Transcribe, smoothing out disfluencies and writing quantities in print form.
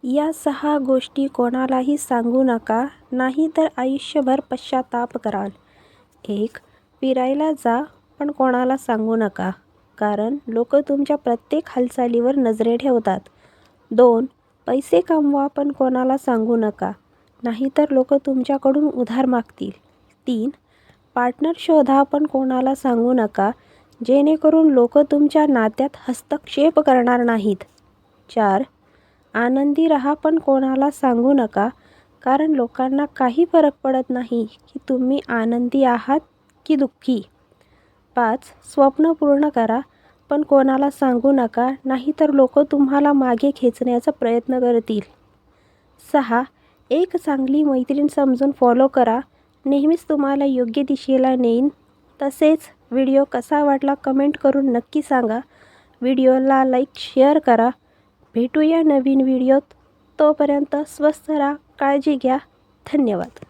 या 6 गोष्टी कोणालाही सांगू नका, नाहीतर आयुष्यभर पश्चाताप कराल. 1. फिरायला जा, पण कोणाला सांगू नका, कारण लोक तुमच्या प्रत्येक हालचालीवर नजरे ठेवतात. 2. पैसे कमवा, पण कोणाला सांगू नका, नाहीतर लोक तुमच्याकडून उधार मागतील. 3. पार्टनर शोधा, पण कोणाला सांगू नका, जेणेकरून लोक तुमच्या नात्यात हस्तक्षेप करणार नाहीत. 4. आनंदी राहा, पण कोणाला सांगू नका, कारण लोकांना काही फरक पडत नाही की तुम्ही आनंदी आहात की दुःखी. 5. स्वप्न पूर्ण करा, पण कोणाला सांगू नका, नाहीतर लोक तुम्हाला मागे खेचण्याचा प्रयत्न करतील. 6. एक चांगली मैत्रीण समजून फॉलो करा, नेहमीच तुम्हाला योग्य दिशेला नेईन. तसेच व्हिडिओ कसा वाटला कमेंट करून नक्की सांगा. व्हिडिओला लाईक शेअर करा. भेटूया नवीन व्हिडिओत. तोपर्यंत स्वस्थ राहा, काळजी घ्या. धन्यवाद.